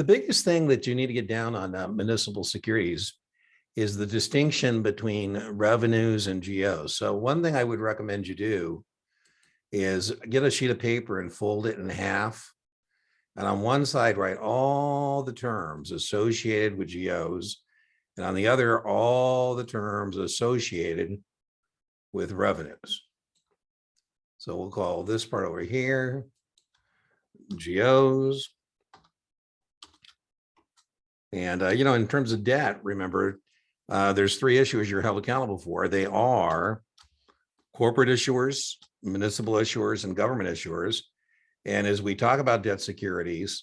The biggest thing that you need to get down on municipal securities is the distinction between revenues and GOs. So one thing I would recommend you do is get a sheet of paper and fold it in half. And on one side, write all the terms associated with GOs. And on the other, all the terms associated with revenues. So we'll call this part over here GOs. And, in terms of debt, remember, there's three issuers you're held accountable for. They are corporate issuers, municipal issuers, and government issuers. And as we talk about debt securities,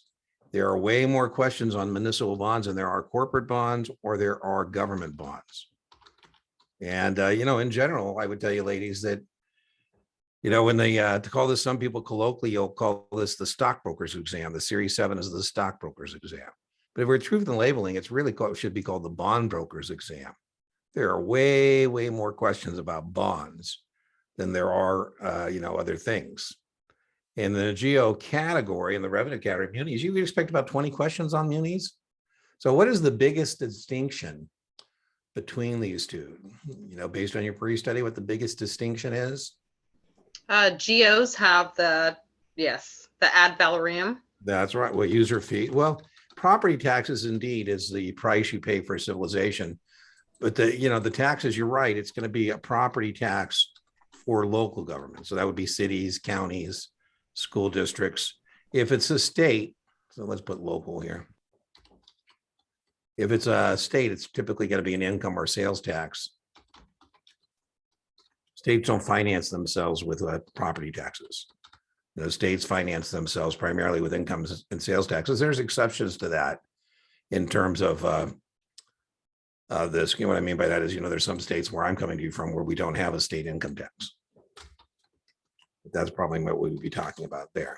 there are way more questions on municipal bonds than there are corporate bonds or there are government bonds. And, in general, I would tell you, ladies, that, when they, to call this, some people colloquially, you'll call this the stockbroker's exam. The Series 7 is the stockbroker's exam. But if we're truth in labeling, it's really should be called the bond broker's exam. There are way, way more questions about bonds than there are, other things. In the GO category, in the revenue category, munis, you can expect about 20 questions on munis. So what is the biggest distinction between these two? Based on your pre-study, what the biggest distinction is? GOs have the ad valorem. That's right. What user fee? Well, property taxes indeed is the price you pay for civilization. But the taxes, you're right, it's going to be a property tax for local government. So that would be cities, counties, school districts. If it's a state, so let's put local here. If it's a state, it's typically going to be an income or sales tax. States don't finance themselves with property taxes. States finance themselves primarily with incomes and sales taxes. There's exceptions to that in terms of this. What I mean by that is, there's some states where I'm coming to you from where we don't have a state income tax. That's probably what we would be talking about there.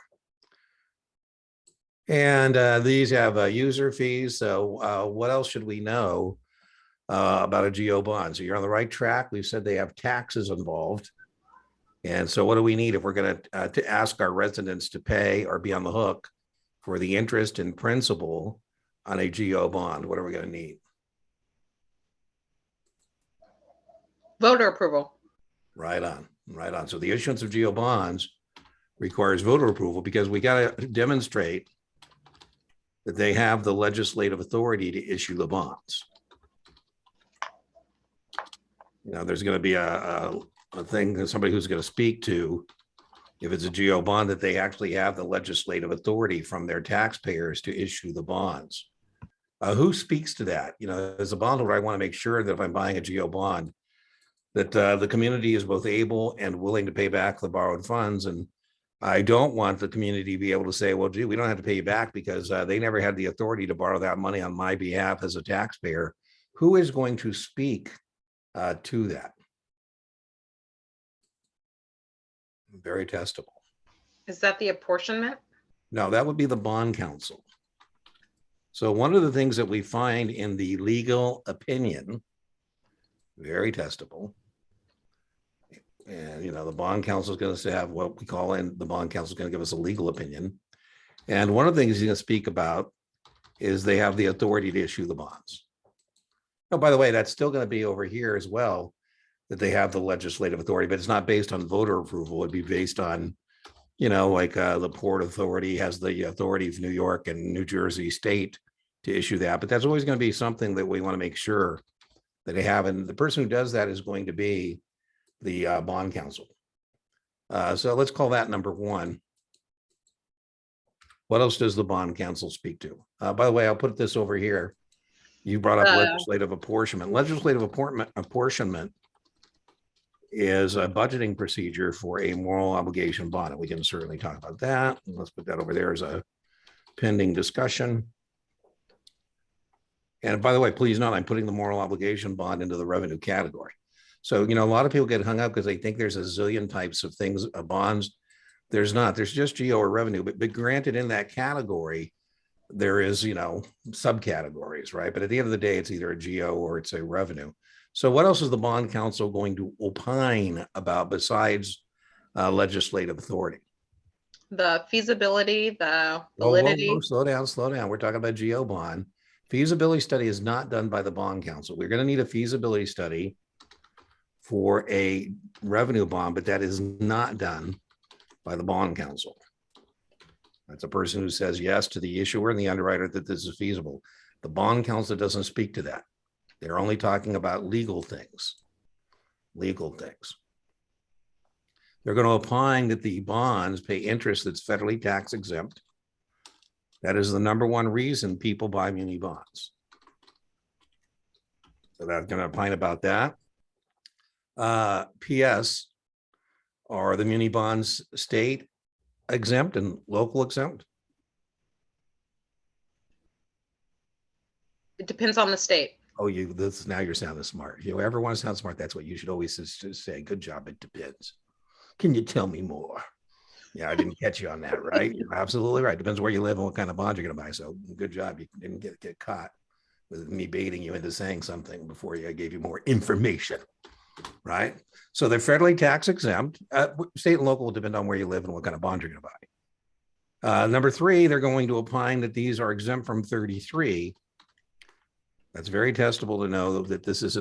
And these have user fees. So what else should we know about a GO bond? So you're on the right track. We've said they have taxes involved. And so what do we need if we're going to ask our residents to pay or be on the hook for the interest and principal on a GO bond? What are we going to need? Voter approval. Right on, right on. So the issuance of GO bonds requires voter approval because we got to demonstrate that they have the legislative authority to issue the bonds. There's going to be a thing that somebody who's going to speak to, if it's a GO bond, that they actually have the legislative authority from their taxpayers to issue the bonds. Who speaks to that? As a bondholder, I want to make sure that if I'm buying a GO bond, that the community is both able and willing to pay back the borrowed funds. And I don't want the community to be able to say, well, gee, we don't have to pay you back because they never had the authority to borrow that money on my behalf as a taxpayer. Who is going to speak to that? Very testable. Is that the apportionment? No, that would be the bond counsel. So one of the things that we find in the legal opinion, very testable, and the bond counsel is going to have what we call, and the bond counsel is going to give us a legal opinion. And one of the things he's going to speak about is they have the authority to issue the bonds. Oh, by the way, that's still going to be over here as well, that they have the legislative authority, but it's not based on voter approval. It'd be based on, like the Port Authority has the authority of New York and New Jersey state to issue that. But that's always going to be something that we want to make sure that they have. And the person who does that is going to be the bond counsel. So let's call that number one. What else does the bond counsel speak to? By the way, I'll put this over here. You brought up legislative apportionment. Legislative apportionment is a budgeting procedure for a moral obligation bond. And we can certainly talk about that. Let's put that over there as a pending discussion. And by the way, please note, I'm putting the moral obligation bond into the revenue category. So, a lot of people get hung up because they think there's a zillion types of things, bonds. There's not. There's just GO or revenue. But granted, in that category, there is, subcategories, right? But at the end of the day, it's either a GO or it's a revenue. So what else is the bond counsel going to opine about besides legislative authority? the feasibility, the Whoa, validity. slow down, slow down. We're talking about GO bond. Feasibility study is not done by the bond council. We're going to need a feasibility study for a revenue bond, but that is not done by the bond council. That's a person who says yes to the issuer and the underwriter that this is feasible. The bond council doesn't speak to that. They're only talking about legal things. Legal things. They're going to opine that the bonds pay interest that's federally tax exempt. That is the number one reason people buy muni bonds. So that's going to opine about that. PS, are the muni bonds state exempt and local exempt? It depends on the state. Oh, now you're sounding smart. You ever want to sound smart, that's what you should always just say. Good job, it depends. Can you tell me more? Yeah, I didn't catch you on that, right? You're absolutely right. Depends where you live and what kind of bond you're going to buy. So good job. You didn't get caught with me baiting you into saying something before I gave you more information, right? So they're federally tax exempt. State and local will depend on where you live and what kind of bond you're going to buy. Number three, they're going to opine that these are exempt from 33. That's very testable to know that this is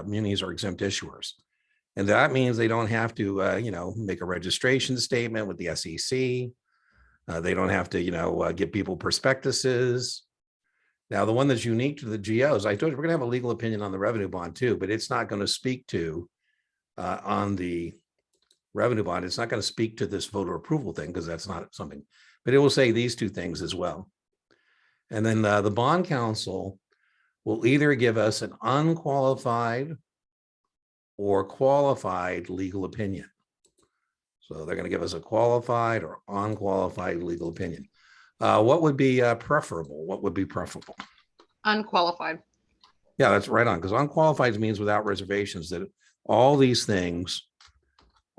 munis are exempt issuers. And that means they don't have to, make a registration statement with the SEC. They don't have to, give people prospectuses. Now, the one that's unique to the GOs, I told you we're going to have a legal opinion on the revenue bond too, but it's not going to speak to on the revenue bond. It's not going to speak to this voter approval thing because that's not something, but it will say these two things as well. And then the bond council will either give us an unqualified or qualified legal opinion. So they're going to give us a qualified or unqualified legal opinion. What would be preferable? What would be preferable? Unqualified. Yeah, that's right on, because unqualified means without reservations, that all these things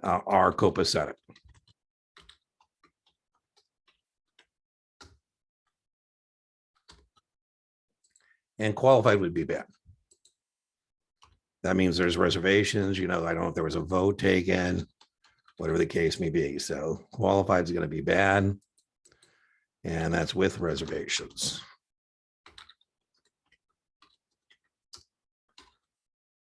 are copacetic. And qualified would be bad. That means there's reservations, I don't know if there was a vote taken, whatever the case may be. So qualified is going to be bad. And that's with reservations.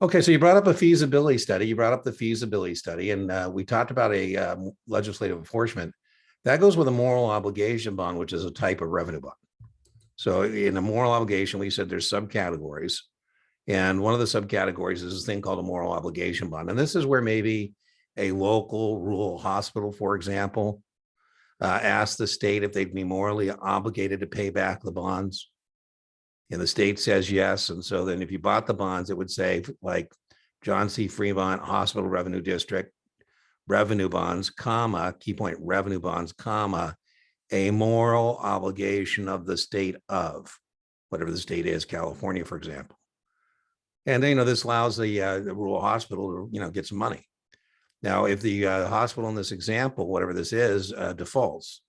Okay, so you brought up a feasibility study. You brought up the feasibility study, and we talked about a legislative enforcement. That goes with a moral obligation bond, which is a type of revenue bond. So in a moral obligation, we said there's subcategories. And one of the subcategories is this thing called a moral obligation bond. And this is where maybe a local rural hospital, for example, asks the state if they'd be morally obligated to pay back the bonds. And the state says yes. And so then if you bought the bonds, it would say like John C. Fremont Hospital Revenue District, revenue bonds, comma, key point, revenue bonds, comma, a moral obligation of the state of, whatever the state is, California, for example. And this allows the rural hospital to, get some money. Now, if the hospital in this example, whatever this is, defaults,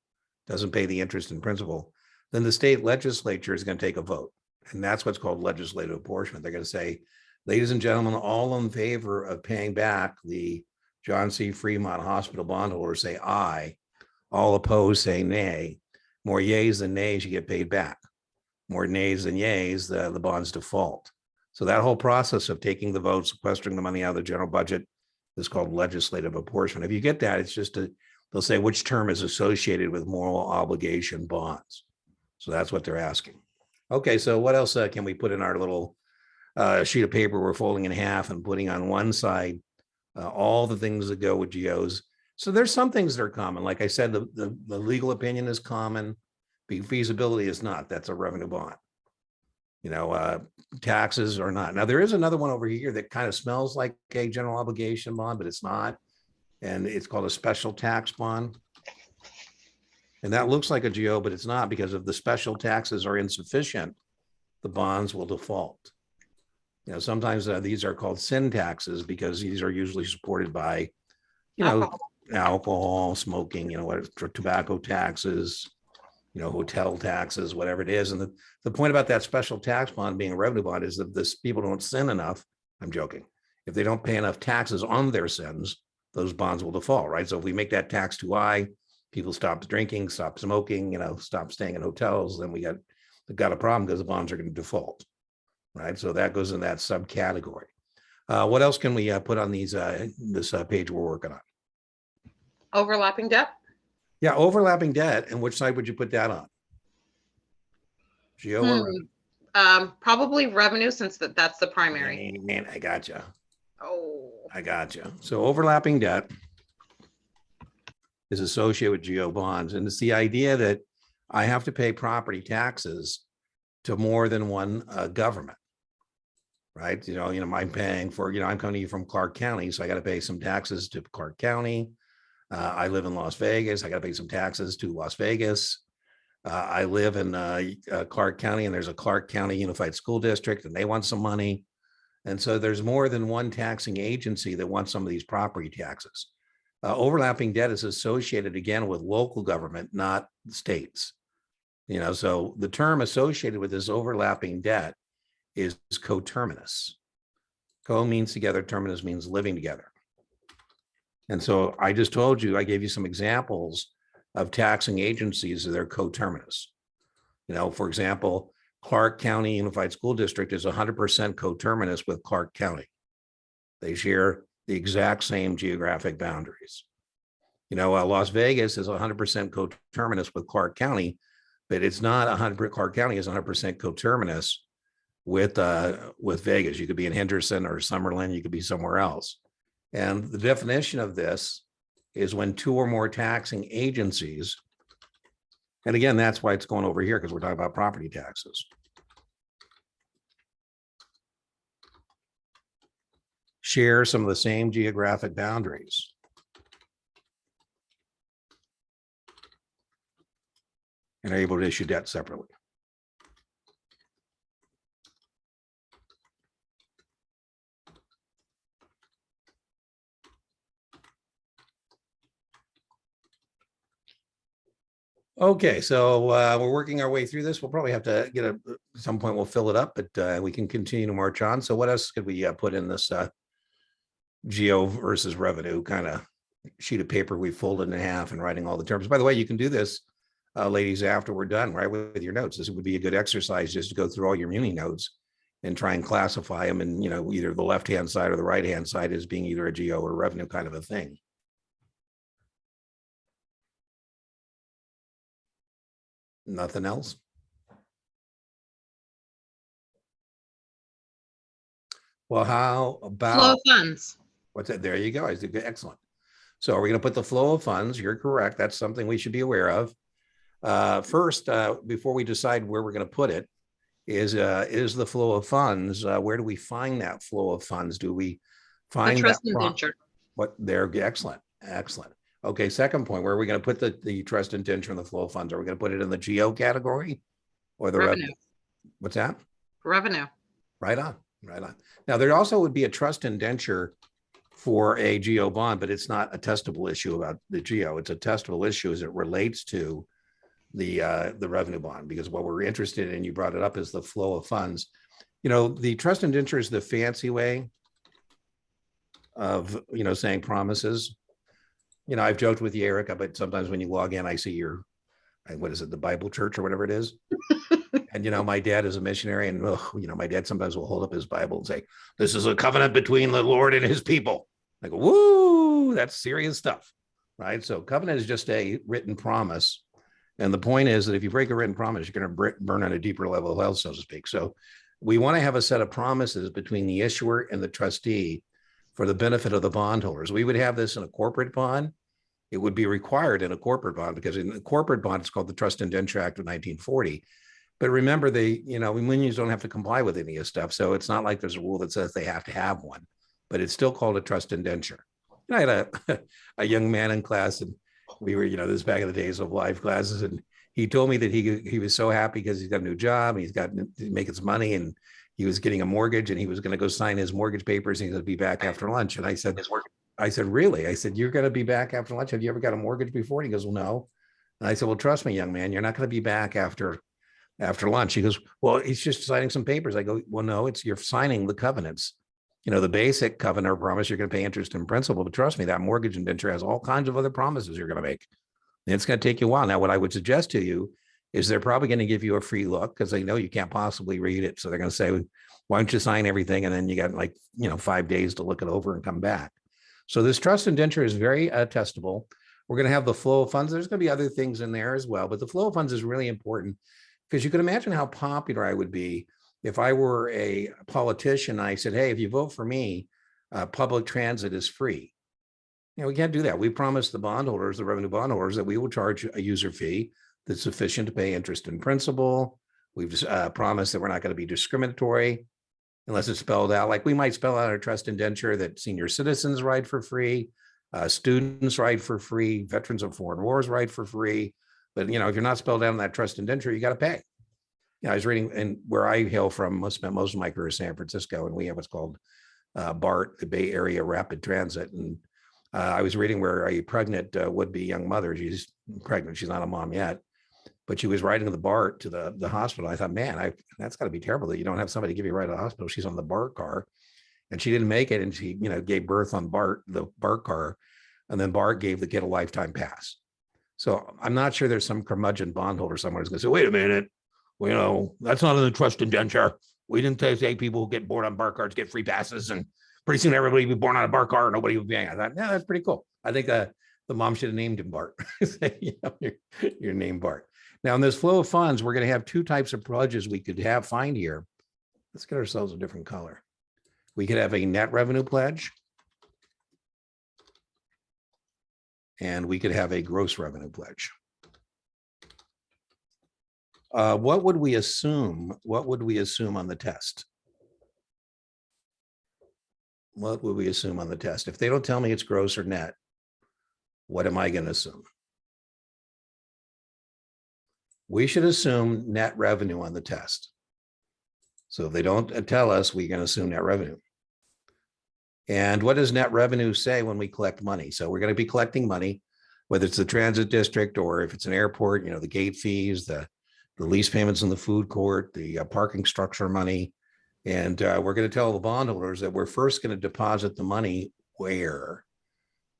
doesn't pay the interest and principal, then the state legislature is going to take a vote. And that's what's called legislative apportionment. They're going to say, ladies and gentlemen, all in favor of paying back the John C. Fremont Hospital bondholders say aye. All opposed say nay. More yays than nays, you get paid back. More nays than yays, the bonds default. So that whole process of taking the vote, sequestering the money out of the general budget is called legislative apportionment. If you get that, it's just they'll say which term is associated with moral obligation bonds. So that's what they're asking. Okay, so what else can we put in our little sheet of paper we're folding in half and putting on one side all the things that go with GOs? So there's some things that are common. Like I said, the legal opinion is common. Feasibility is not. That's a revenue bond. Taxes are not. Now, there is another one over here that kind of smells like a general obligation bond, but it's not. And it's called a special tax bond. And that looks like a GO, but it's not, because if the special taxes are insufficient, the bonds will default. Sometimes these are called sin taxes because these are usually supported by, alcohol, smoking, tobacco taxes, hotel taxes, whatever it is. And the point about that special tax bond being a revenue bond is that this people don't sin enough. I'm joking. If they don't pay enough taxes on their sins, those bonds will default, right? So if we make that tax too high, People stop drinking, stop smoking, stop staying in hotels, then we've got a problem because the bonds are going to default, right? So that goes in that subcategory. What else can we put on this page we're working on? Overlapping debt. Yeah, overlapping debt. And which side would you put that on? Geo or revenue? Probably revenue, since that's the primary. Man, I gotcha. Oh, I gotcha. So overlapping debt is associated with geo bonds. And it's the idea that I have to pay property taxes to more than one government, right? I'm paying for, I'm coming to you from Clark County, so I got to pay some taxes to Clark County. I live in Las Vegas. I got to pay some taxes to Las Vegas. I live in Clark County, and there's a Clark County Unified School District, and they want some money. And so there's more than one taxing agency that wants some of these property taxes. Overlapping debt is associated again with local government, not states. So the term associated with this overlapping debt is coterminous. Co means together, terminus means living together. And so I just told you, I gave you some examples of taxing agencies that are coterminous. For example, Clark County Unified School District is 100% coterminous with Clark County. They share the exact same geographic boundaries. Las Vegas is 100% coterminous with Clark County, but it's not 100%. Clark County is 100% coterminous with Vegas. You could be in Henderson or Summerlin. You could be somewhere else. And the definition of this is when two or more taxing agencies, and again, that's why it's going over here, because we're talking about property taxes, share some of the same geographic boundaries. And are able to issue debt separately. Okay, so we're working our way through this. We'll probably have to get at some point, we'll fill it up, but we can continue to march on. So what else could we put in this geo versus revenue kind of sheet of paper we folded in half and writing all the terms? By the way, you can do this, ladies, after we're done, right, with your notes. This would be a good exercise just to go through all your muni notes and try and classify them in, either the left-hand side or the right-hand side as being either a geo or revenue kind of a thing. Nothing else? Well, how about flow of funds. What's that? There you go. I think excellent. So are we going to put the flow of funds? You're correct. That's something we should be aware of. First, before we decide where we're going to put it, is the flow of funds. Where do we find that flow of funds? Do we find The trust that indenture. What there? Excellent. Excellent. Okay. Second point, where are we going to put the trust indenture and the flow of funds? Are we going to put it in the geo category or the revenue? What's that? Revenue. Right on. Right on. Now, there also would be a trust indenture for a geo bond, but it's not a testable issue about the geo. It's a testable issue as it relates to the revenue bond, because what we're interested in, you brought it up, is the flow of funds. The trust indenture is the fancy way of, saying promises. I've joked with you, Erica, but sometimes when you log in, I see your, what is it, the Bible church or whatever it is. And, my dad is a missionary, and, my dad sometimes will hold up his Bible and say, this is a covenant between the Lord and his people. I go, woo, that's serious stuff, right? So covenant is just a written promise. And the point is that if you break a written promise, you're going to burn on a deeper level of hell, so to speak. So we want to have a set of promises between the issuer and the trustee for the benefit of the bondholders. We would have this in a corporate bond. It would be required in a corporate bond, because in a corporate bond, it's called the Trust Indenture Act of 1940. But remember, munis don't have to comply with any of this stuff. So it's not like there's a rule that says they have to have one, but it's still called a trust indenture. I had a young man in class, and we were, this is back in the days of live classes, and he told me that he was so happy because he's got a new job, he's got making some money, and he was getting a mortgage, and he was going to go sign his mortgage papers, and he's going to be back after lunch. And I said, really? I said, you're going to be back after lunch? Have you ever got a mortgage before? And he goes, well, no. And I said, well, trust me, young man, you're not going to be back after lunch. He goes, well, he's just signing some papers. I go, well, no, you're signing the covenants. The basic covenant or promise, you're going to pay interest and principal, but trust me, that mortgage indenture has all kinds of other promises you're going to make. It's going to take you a while. Now, what I would suggest to you is they're probably going to give you a free look because they know you can't possibly read it. So they're going to say, why don't you sign everything? And then you got like, 5 days to look it over and come back. So this trust indenture is very testable. We're going to have the flow of funds. There's going to be other things in there as well, but the flow of funds is really important because you can imagine how popular I would be if I were a politician. I said, hey, if you vote for me, public transit is free. We can't do that. We promised the bondholders, the revenue bondholders, that we will charge a user fee that's sufficient to pay interest and principal. We've promised that we're not going to be discriminatory unless it's spelled out. Like we might spell out our trust indenture that senior citizens ride for free, students ride for free, veterans of foreign wars ride for free. But if you're not spelled out in that trust indenture, you got to pay. I was reading, and where I hail from, I spent most of my career in San Francisco, and we have what's called BART, the Bay Area Rapid Transit, and I was reading where a pregnant would-be young mother, she's pregnant, she's not a mom yet, but she was riding the BART to the hospital. I thought, man, that's got to be terrible that you don't have somebody give you a ride to the hospital. She's on the BART car and she didn't make it. And she, gave birth on the BART car. And then BART gave the kid a lifetime pass. So I'm not sure there's some curmudgeon bondholder somewhere who's going to say, wait a minute, that's not in the trust indenture. We didn't say people who get born on BART cars get free passes, and pretty soon everybody will be born on a BART car and nobody will be paying. I thought, yeah, that's pretty cool. I think the mom should have named him Bart. Your name Bart. Now in this flow of funds, we're going to have two types of pledges we could find here. Let's get ourselves a different color. We could have a net revenue pledge, and we could have a gross revenue pledge. What would we assume? What would we assume on the test? What would we assume on the test? If they don't tell me it's gross or net, what am I going to assume? We should assume net revenue on the test. So if they don't tell us, we're going to assume net revenue. And what does net revenue say when we collect money? So we're going to be collecting money, whether it's the transit district or if it's an airport, the gate fees, the lease payments in the food court, the parking structure money. And we're going to tell the bondholders that we're first going to deposit the money where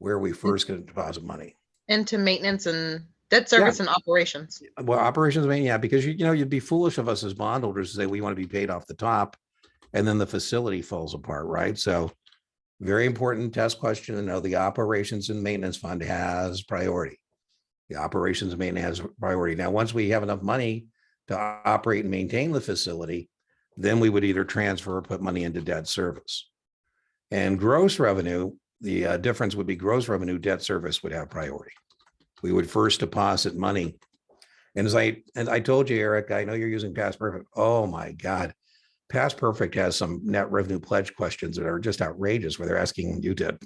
are we first going to deposit money? Into maintenance and debt service and operations. Well, operations, because you'd be foolish of us as bondholders to say we want to be paid off the top and then the facility falls apart, right? So very important test question to know the operations and maintenance fund has priority. The operations and maintenance has priority. Now, once we have enough money to operate and maintain the facility, then we would either transfer or put money into debt service. And gross revenue, the difference would be gross revenue, debt service would have priority. We would first deposit money. And as I told you, Eric, I know you're using Past Perfect. Oh my God. Past Perfect has some net revenue pledge questions that are just outrageous, where they're asking you to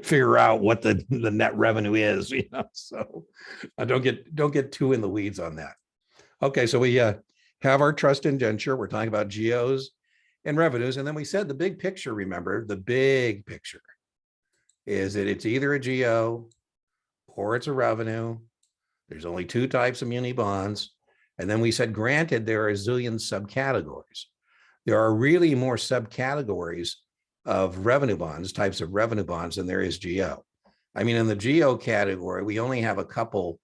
figure out what the net revenue is, so don't get too in the weeds on that. Okay, so we have our trust indenture. We're talking about GOs and revenues. And then we said the big picture, remember, the big picture is that it's either a GO or it's a revenue. There's only two types of muni bonds. And then we said, granted, there are a zillion subcategories. There are really more subcategories of revenue bonds, types of revenue bonds, than there is GO. I mean, in the GO category, we only have a couple,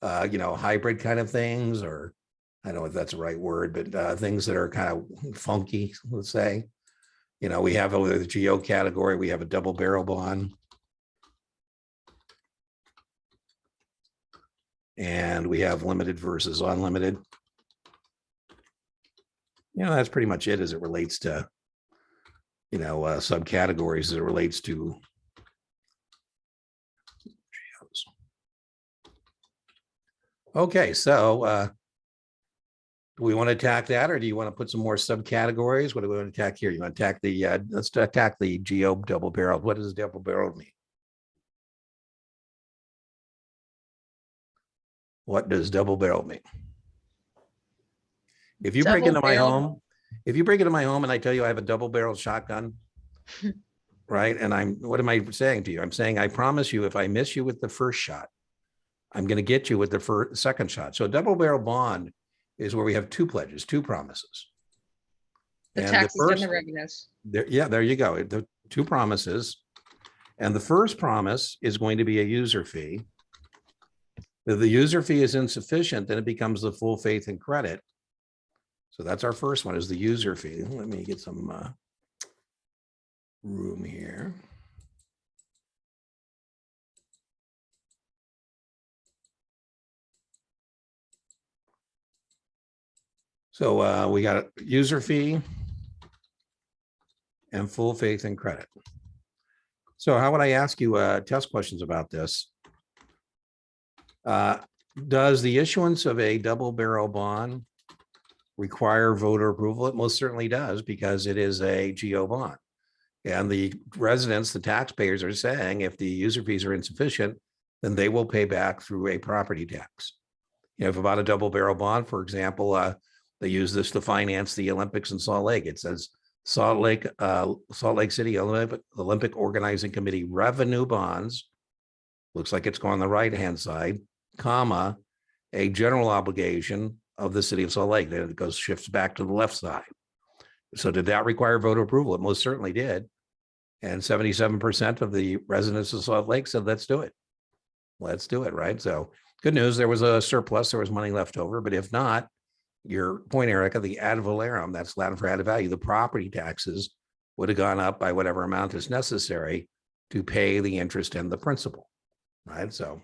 hybrid kind of things, or I don't know if that's the right word, but things that are kind of funky, let's say. We have over the GO category, we have a double barrel bond. And we have limited versus unlimited. That's pretty much it as it relates to, subcategories as it relates to GOs. Okay, so do we want to attack that, or do you want to put some more subcategories? What do we want to attack here? You want to attack the, let's attack the GO double barrel. What does double barrel mean? What does double barrel mean? If you break into my home, and I tell you I have a double barrel shotgun, right? And what am I saying to you? I'm saying, I promise you, if I miss you with the first shot, I'm going to get you with the second shot. So a double barrel bond is where we have two pledges, two promises. The taxes and the revenues. There you go. The two promises. And the first promise is going to be a user fee. If the user fee is insufficient, then it becomes the full faith and credit. So that's our first one, is the user fee. Let me get some room here. So we got a user fee and full faith and credit. So how would I ask you test questions about this? Does the issuance of a double barrel bond require voter approval? It most certainly does, because it is a GO bond. And the residents, the taxpayers, are saying if the user fees are insufficient, then they will pay back through a property tax. You know, if about a double barrel bond, for example, they use this to finance the Olympics in Salt Lake. It says Salt Lake City Olympic Organizing Committee revenue bonds. Looks like it's going on the right-hand side, comma, a general obligation of the city of Salt Lake. Then it shifts back to the left side. So did that require voter approval? It most certainly did. And 77% of the residents of Salt Lake said, let's do it. Let's do it, right? So good news, there was a surplus, there was money left over. But if not, your point, Erica, the ad valorem, that's Latin for added value, the property taxes would have gone up by whatever amount is necessary to pay the interest and the principal, right? So,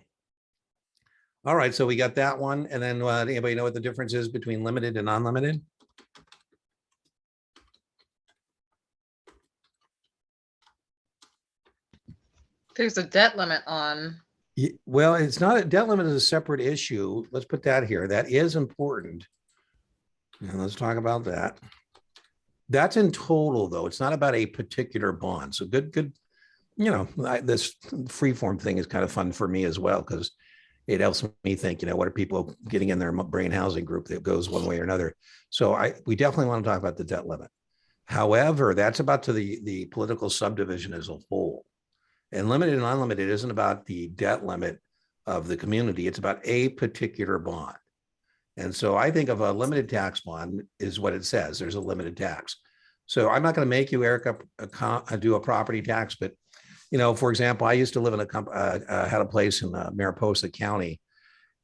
all right, so we got that one. And then anybody know what the difference is between limited and unlimited? There's a debt limit on. Well, it's not, a debt limit is a separate issue. Let's put that here. That is important. And let's talk about that. That's in total, though. It's not about a particular bond. So good. You know, this freeform thing is kind of fun for me as well, because it helps me think, you know, what are people getting in their brain housing group that goes one way or another. So we definitely want to talk about the debt limit. However, that's about to the political subdivision as a whole. And limited and unlimited isn't about the debt limit of the community. It's about a particular bond. And so I think of a limited tax bond is what it says. There's a limited tax. So I'm not going to make you, Erica, do a property tax, but, you know, for example, I used to live in had a place in Mariposa County,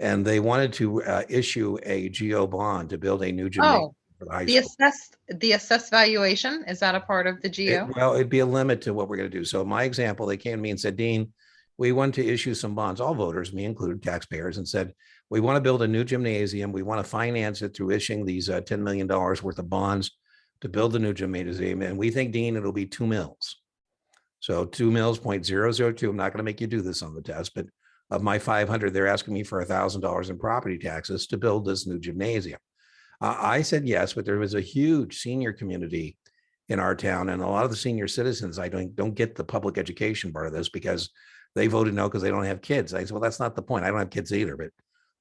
and they wanted to issue a GO bond to build a new gymnasium for the high school. The assessed valuation, is that a part of the GO? Well, it'd be a limit to what we're going to do. So my example, they came to me and said, Dean, we want to issue some bonds, all voters, me included, taxpayers, and said, we want to build a new gymnasium. We want to finance it through issuing these $10 million worth of bonds to build the new gymnasium. And we think, Dean, it'll be 2 mils. So 2 mils, 0.002. I'm not going to make you do this on the test, but of my 500, they're asking me for $1,000 in property taxes to build this new gymnasium. I said yes, but there was a huge senior community in our town, and a lot of the senior citizens, I don't get the public education part of this, because they voted no because they don't have kids. I said, well, that's not the point. I don't have kids either, but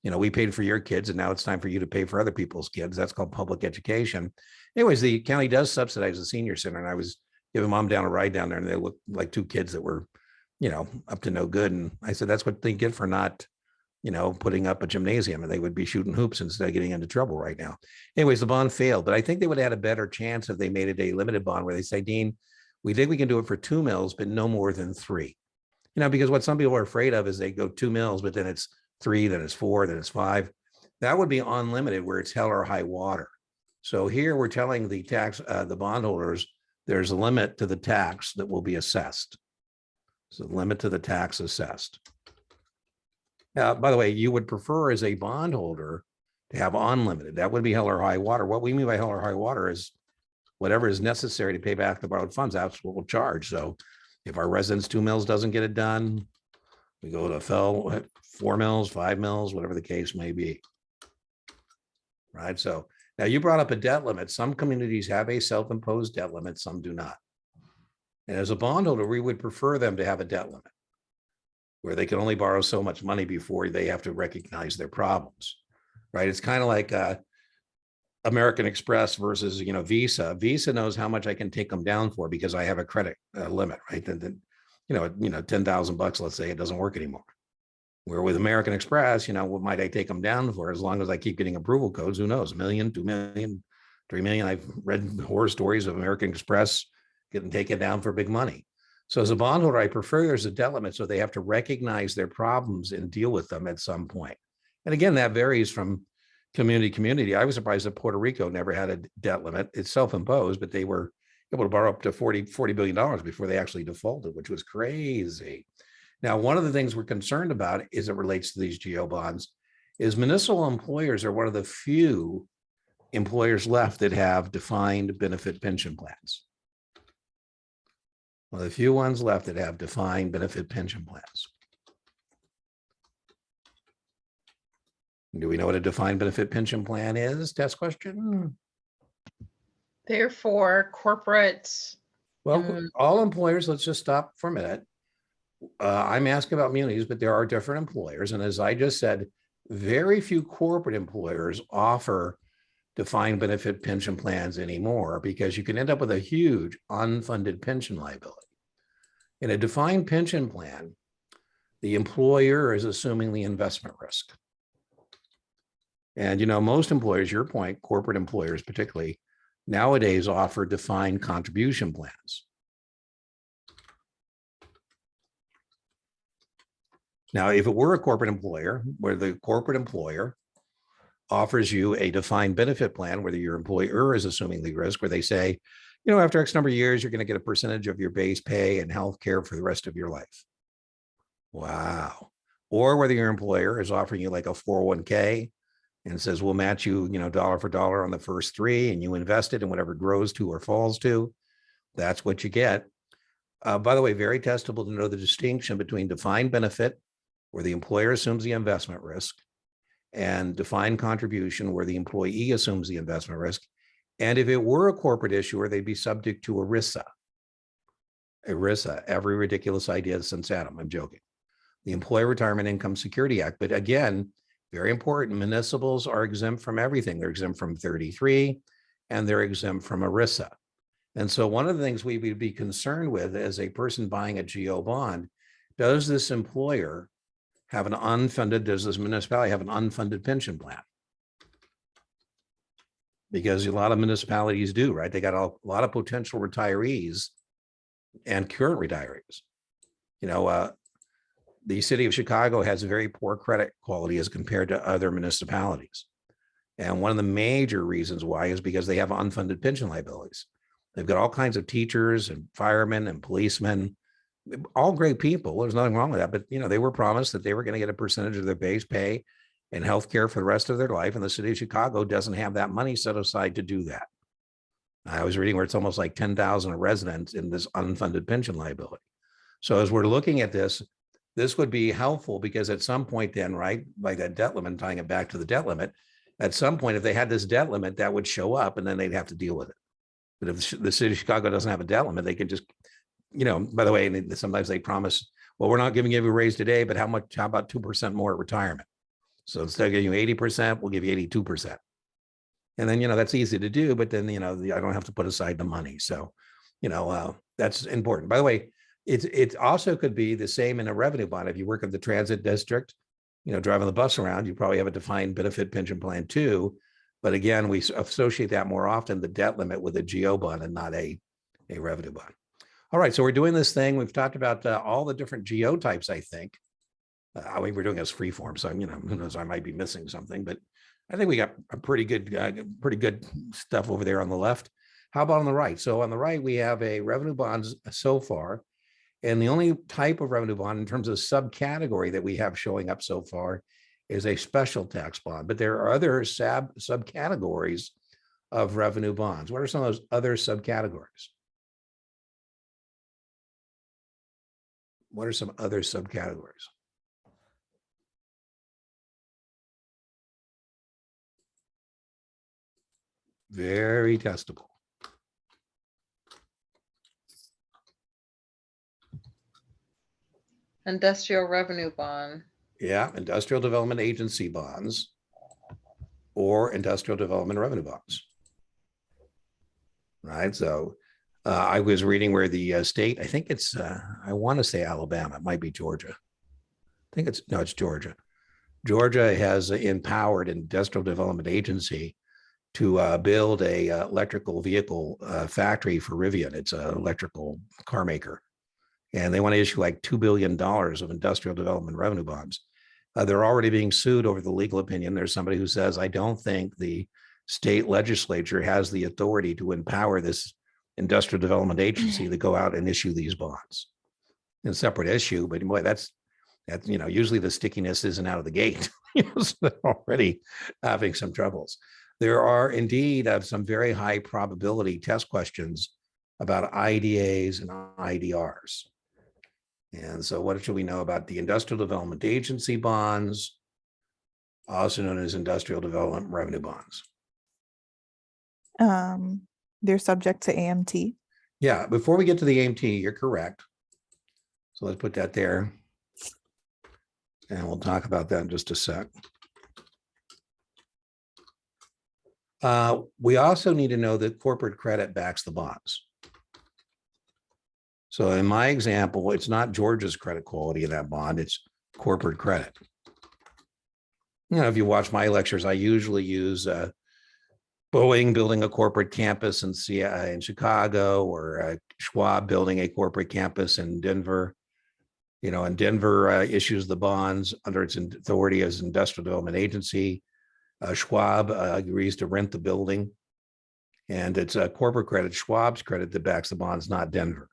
you know, we paid for your kids, and now it's time for you to pay for other people's kids. That's called public education. Anyways, the county does subsidize the senior center, and I was giving mom down a ride down there, and they looked like 2 kids that were, you know, up to no good. And I said, that's what they get for not, you know, putting up a gymnasium, and they would be shooting hoops instead of getting into trouble right now. Anyways, the bond failed, but I think they would have had a better chance if they made it a limited bond where they say, Dean, we think we can do it for 2 mils, but no more than 3. You know, because what some people are afraid of is they go 2 mils, but then it's 3, then it's 4, then it's 5. That would be unlimited, where it's hell or high water. So here we're telling the the bondholders, there's a limit to the tax that will be assessed. So limit to the tax assessed. By the way, you would prefer as a bondholder to have unlimited. That would be hell or high water. What we mean by hell or high water is whatever is necessary to pay back the borrowed funds. That's what we'll charge. So if our residence 2 mils doesn't get it done, we go to 4 mils, 5 mils, whatever the case may be. Right. So now you brought up a debt limit. Some communities have a self-imposed debt limit, some do not. And as a bondholder, we would prefer them to have a debt limit where they can only borrow so much money before they have to recognize their problems. Right. It's kind of like American Express versus, you know, Visa. Visa knows how much I can take them down for because I have a credit limit, right? Then, you know, $10,000, let's say, it doesn't work anymore. Where with American Express, you know, what might I take them down for? As long as I keep getting approval codes, who knows, $1 million, 2 million, 3 million. I've read horror stories of American Express getting taken down for big money. So as a bondholder, I prefer there's a debt limit, so they have to recognize their problems and deal with them at some point. And again, that varies from community to community. I was surprised that Puerto Rico never had a debt limit. It's self-imposed, but they were able to borrow up to $40 billion before they actually defaulted, which was crazy. Now, one of the things we're concerned about as it relates to these GO bonds is municipal employers are one of the few employers left that have defined benefit pension plans. One of the few ones left that have defined benefit pension plans. Do we know what a defined benefit pension plan is? Test question. Therefore, corporate, Well, all employers, let's just stop for a minute. I'm asking about munis, but there are different employers. And as I just said, very few corporate employers offer defined benefit pension plans anymore because you can end up with a huge unfunded pension liability. In a defined pension plan, the employer is assuming the investment risk. And, you know, most employers, your point, corporate employers particularly, nowadays offer defined contribution plans. Now, if it were a corporate employer, where the corporate employer offers you a defined benefit plan, whether your employer is assuming the risk, where they say, you know, after X number of years, you're going to get a percentage of your base pay and health care for the rest of your life. Wow. Or whether your employer is offering you like a 401k and says, we'll match you, you know, dollar for dollar on the first 3, and you invest it in whatever grows to or falls to. That's what you get. By the way, very testable to know the distinction between defined benefit, where the employer assumes the investment risk, and defined contribution, where the employee assumes the investment risk. And if it were a corporate issuer, they'd be subject to ERISA. ERISA, every ridiculous idea since Adam, I'm joking. The Employee Retirement Income Security Act. But again, very important, municipals are exempt from everything. They're exempt from 33, and they're exempt from ERISA. And so one of the things we would be concerned with as a person buying a GO bond, does this employer have an unfunded, does this municipality have an unfunded pension plan? Because a lot of municipalities do, right? They got a lot of potential retirees and current retirees. You know, the city of Chicago has a very poor credit quality as compared to other municipalities. And one of the major reasons why is because they have unfunded pension liabilities. They've got all kinds of teachers and firemen and policemen, all great people. There's nothing wrong with that. But, you know, they were promised that they were going to get a percentage of their base pay and healthcare for the rest of their life. And the city of Chicago doesn't have that money set aside to do that. I was reading where it's almost like 10,000 a resident in this unfunded pension liability. So as we're looking at this, this would be helpful because at some point then, right, like that debt limit, tying it back to the debt limit, at some point, if they had this debt limit, that would show up and then they'd have to deal with it. But if the city of Chicago doesn't have a debt limit, they can just, you know, by the way, sometimes they promise, well, we're not giving you a raise today, but how about 2% more at retirement? So instead of giving you 80%, we'll give you 82%. And then, you know, that's easy to do, but then, you know, I don't have to put aside the money. So, you know, that's important. By the way, it also could be the same in a revenue bond. If you work at the transit district, you know, driving the bus around, you probably have a defined benefit pension plan too. But again, we associate that more often, the debt limit, with a GO bond and not a revenue bond. All right, so we're doing this thing. We've talked about all the different GO types, I think. I mean, we're doing this free form, so, you know, who knows, I might be missing something, but I think we got a pretty good stuff over there on the left. How about on the right? So on the right, we have a revenue bonds so far. And the only type of revenue bond in terms of subcategory that we have showing up so far is a special tax bond. But there are other subcategories of revenue bonds. What are some of those other subcategories? What are some other subcategories? Very testable. industrial revenue bond. Yeah, industrial development agency bonds or industrial development revenue bonds. Right. So I was reading where the state, I think it's, I want to say Alabama, it might be Georgia. I think it's Georgia. Georgia has empowered industrial development agency to build a electrical vehicle factory for Rivian. It's an electrical car maker. And they want to issue like $2 billion of industrial development revenue bonds. They're already being sued over the legal opinion. There's somebody who says, I don't think the state legislature has the authority to empower this industrial development agency to go out and issue these bonds. A separate issue, but boy, that's usually the stickiness isn't out of the gate. So they're already having some troubles. There are indeed some very high probability test questions about IDAs and IDRs. And so what should we know about the Industrial Development Agency bonds, also known as Industrial Development Revenue Bonds? They're subject to AMT. Yeah, before we get to the AMT, you're correct. So let's put that there. And we'll talk about that in just a sec. We also need to know that corporate credit backs the bonds. So in my example, it's not Georgia's credit quality of that bond, it's corporate credit. If you watch my lectures, I usually use Boeing building a corporate campus in Chicago, or Schwab building a corporate campus in Denver. And Denver issues the bonds under its authority as Industrial Development Agency. Schwab agrees to rent the building, and it's a corporate credit, Schwab's credit, that backs the bonds, not Denver.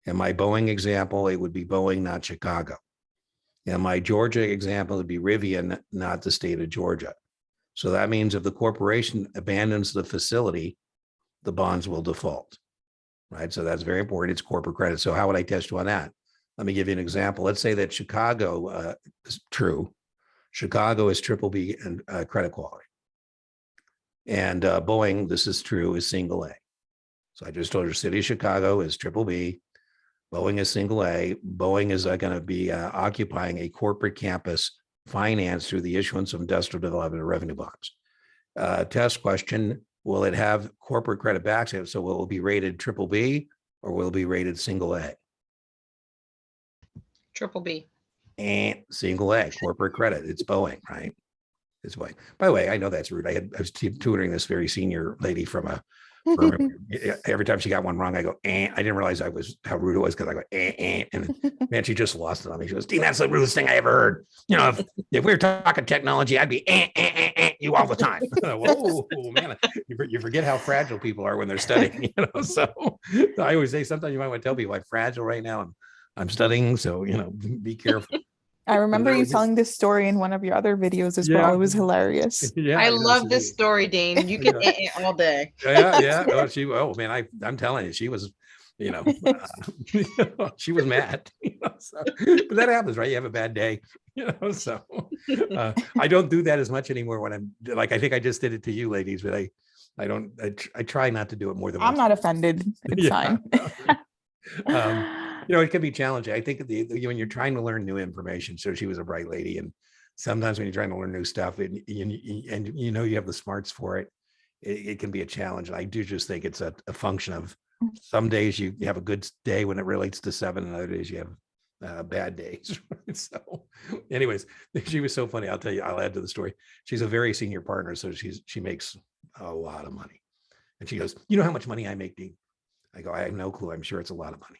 In my Boeing example, it would be Boeing, not Chicago. In my Georgia example, it'd be Rivian, not the state of Georgia. So that means if the corporation abandons the facility, the bonds will default, right? So that's very important. It's corporate credit. So how would I test you on that? Let me give you an example. Let's say that Chicago is true. Chicago is BBB and credit quality. And Boeing, this is true, is single A. So I just told you, city of Chicago is BBB. Boeing is single A. Boeing is going to be occupying a corporate campus financed through the issuance of industrial development and revenue bonds. Test question, will it have corporate credit backs it? So will it be rated BBB or will it be rated single A? BBB. And single A, corporate credit. It's Boeing, right? It's Boeing. By the way, I know that's rude. I was tutoring this very senior lady from a firm. Every time she got one wrong, I go, eh. I didn't realize how rude it was, because I go, and man, she just lost it on me. She goes, Dean, that's the rudest thing I ever heard. If we were talking technology, I'd be you all the time. Whoa, man, you forget how fragile people are when they're studying. So I always say sometimes you might want to tell people I'm fragile right now. I'm studying, so be careful. I remember you telling this story in one of your other videos as well. It was hilarious. Yeah, I love this story, Dean. You can all day. Yeah. Oh man, I'm telling you, she was, she was mad. But that happens, right? You have a bad day, So I don't do that as much anymore when I'm like, I think I just did it to you, ladies, but I try not to do it more than once. I'm not offended. It's fine. It can be challenging. I think when you're trying to learn new information, so she was a bright lady, and sometimes when you're trying to learn new stuff and you have the smarts for it, it can be a challenge. And I do just think it's a function of some days you have a good day when it relates to 7, and other days you have bad days. So anyways, she was so funny. I'll tell you, I'll add to the story. She's a very senior partner, so she makes a lot of money. And she goes, you know how much money I make, Dean? I go, I have no clue. I'm sure it's a lot of money.